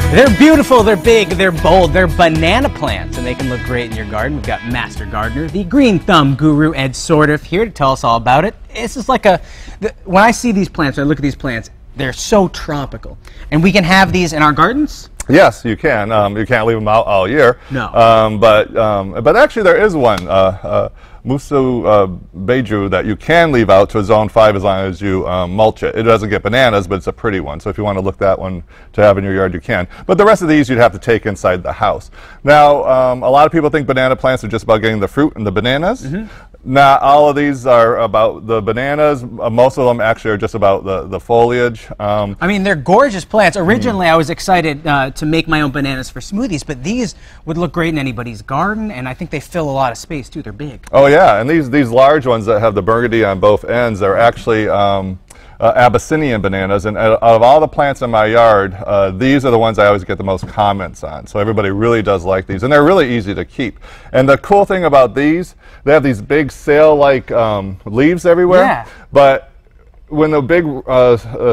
They're beautiful, they're big, they're bold, they're banana plants, and they can look great in your garden. We've got Master Gardener, the green thumb guru, Ed Sordiff, here to tell us all about it. This is like when I see these plants, when I look at these plants, they're so tropical. And we can have these in our gardens? Yes, you can. You can't leave them out all year. No. But actually there is one, Musu Beiju, that you can leave out to a zone 5 as long as you mulch it. It doesn't get bananas, but it's a pretty one. So if you want to look that one to have in your yard, you can. But the rest of these you'd have to take inside the house. Now, a lot of people think banana plants are just about getting the fruit and the bananas. Mm-hmm. Not all of these are about the bananas. Most of them actually are just about the foliage. I mean, they're gorgeous plants. Originally, I was excited to make my own bananas for smoothies, but these would look great in anybody's garden, and I think they fill a lot of space, too. They're big. Oh, yeah, and these large ones that have the burgundy on both ends are actually Abyssinian bananas, and out of all the plants in my yard, these are the ones I always get the most comments on. So everybody really does like these, and they're really easy to keep. And the cool thing about these, they have these big sail-like leaves everywhere. Yeah. But when the big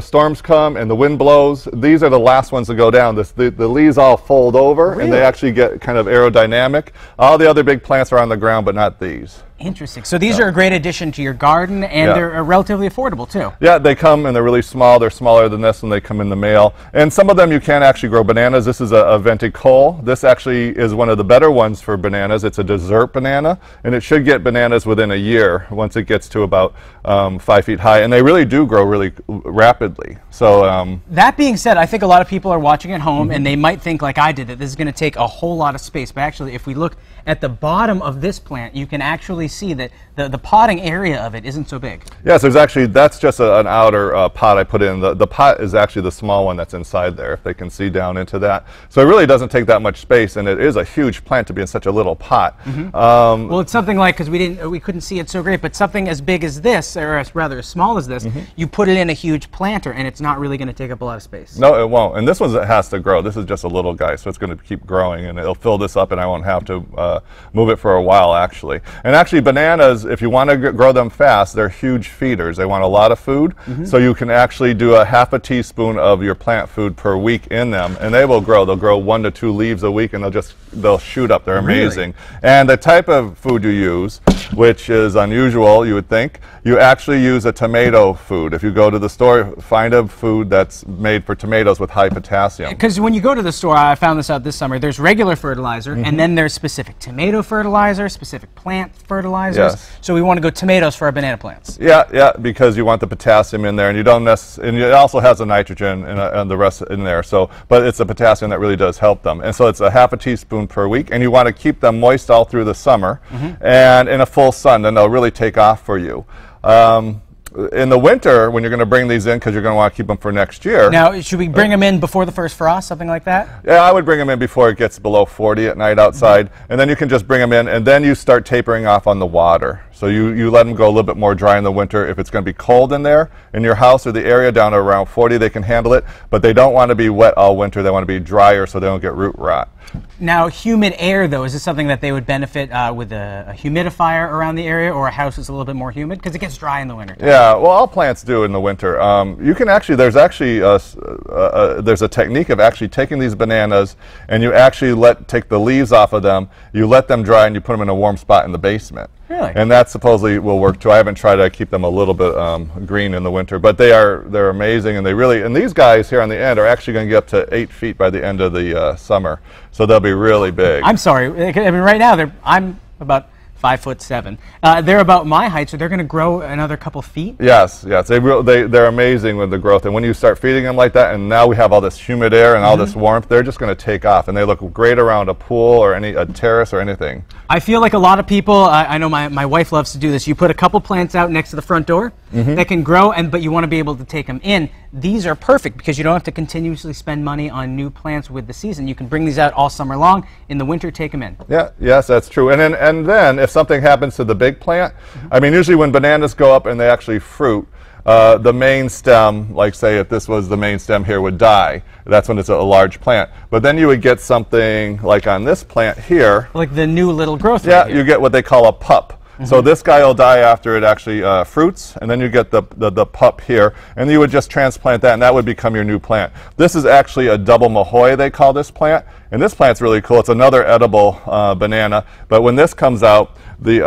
storms come and the wind blows, these are the last ones to go down. The leaves all fold over, really? And they actually get kind of aerodynamic. All the other big plants are on the ground, but not these. Interesting. So these are a great addition to your garden, and they're relatively affordable, too. Yeah, they come, and they're really small. They're smaller than this, and they come in the mail. And some of them you can actually grow bananas. This is a venticole. This actually is one of the better ones for bananas. It's a dessert banana, and it should get bananas within a year once it gets to about 5 feet high. And they really do grow really rapidly. So that being said, I think a lot of people are watching at home, and they might think, like I did, that this is going to take a whole lot of space. But actually, if we look at the bottom of this plant, you can actually see that the potting area of it isn't so big. Yes, there's actually, that's just an outer pot I put in. The pot is actually the small one that's inside there, if they can see down into that. So it really doesn't take that much space, and it is a huge plant to be in such a little pot. Mm-hmm. Well, it's something like, because we couldn't see it so great, but something as big as this, or rather as small as this, you put it in a huge planter, and it's not really going to take up a lot of space. No, it won't. And this one has to grow. This is just a little guy, so it's going to keep growing, and it'll fill this up, and I won't have to move it for a while, actually. And actually, bananas, if you want to grow them fast, they're huge feeders. They want a lot of food, so you can actually do a half a teaspoon of your plant food per week in them, and they will grow. They'll grow 1 to 2 leaves a week, and they'll shoot up. They're amazing. Really? And the type of food you use, which is unusual, you would think, you actually use a tomato food. If you go to the store, find a food that's made for tomatoes with high potassium. Because when you go to the store, I found this out this summer, there's regular fertilizer, and then there's specific tomato fertilizer, specific plant fertilizers. Yes. So we want to go tomatoes for our banana plants. Yeah, because you want the potassium in there, and you don't and it also has the nitrogen and the rest in there. So, but it's the potassium that really does help them. And so it's a half a teaspoon per week, and you want to keep them moist all through the summer, and in a full sun, then they'll really take off for you. In the winter, when you're going to bring these in, because you're going to want to keep them for next year. Now, should we bring them in before the first frost, something like that? Yeah, I would bring them in before it gets below 40 at night outside, and then you can just bring them in, and then you start tapering off on the water. So you let them go a little bit more dry in the winter. If it's going to be cold in there, in your house or the area down to around 40, they can handle it, but they don't want to be wet all winter. They want to be drier so they don't get root rot. Now, humid air, though, is this something that they would benefit with a humidifier around the area, or a house that's a little bit more humid? Because it gets dry in the winter. Yeah, well, all plants do in the winter. You can actually, there's a technique of actually taking these bananas, and you actually take the leaves off of them, you let them dry, and you put them in a warm spot in the basement. Really? And that supposedly will work too. I haven't tried to keep them a little bit green in the winter, but they're amazing, and and these guys here on the end are actually going to get up to 8 feet by the end of the summer, so they'll be really big. I'm sorry. I mean, right now I'm about 5'7". They're about my height, so they're going to grow another couple feet? Yes. They're amazing with the growth. And when you start feeding them like that, and now we have all this humid air and all this warmth, they're just going to take off. And they look great around a pool or a terrace or anything. I feel like a lot of people, I know my wife loves to do this, you put a couple plants out next to the front door that can grow, but you want to be able to take them in. These are perfect because you don't have to continuously spend money on new plants with the season. You can bring these out all summer long. In the winter, take them in. Yeah, yes, that's true. And then if something happens to the big plant, I mean, usually when bananas go up and they actually fruit, the main stem, like say if this was the main stem here, would die. That's when it's a large plant. But then you would get something like on this plant here. Like the new little growth. Yeah, right here. You get what they call a pup. So this guy will die after it actually fruits, and then you get the pup here, and you would just transplant that, and that would become your new plant. This is actually a double mahoy, they call this plant, and this plant's really cool. It's another edible banana, but when this comes out, the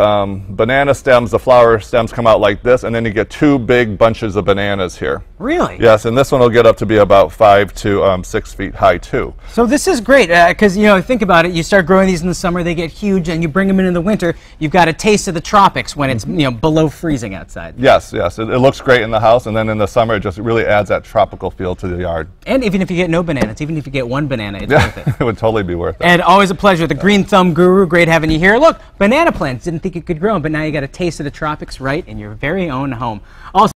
banana stems, the flower stems come out like this, and then you get two big bunches of bananas here. Really? Yes, and this one will get up to be about 5 to 6 feet high too. So this is great, because think about it, you start growing these in the summer, they get huge, and you bring them in the winter, you've got a taste of the tropics when it's below freezing outside. Yes, yes, it looks great in the house, and then in the summer it just really adds that tropical feel to the yard. And even if you get no bananas, even if you get one banana, it's worth it. It would totally be worth it. And always a pleasure. The Green Thumb Guru, great having you here. Look, banana plants, didn't think you could grow them, but now you got a taste of the tropics right in your very own home. Also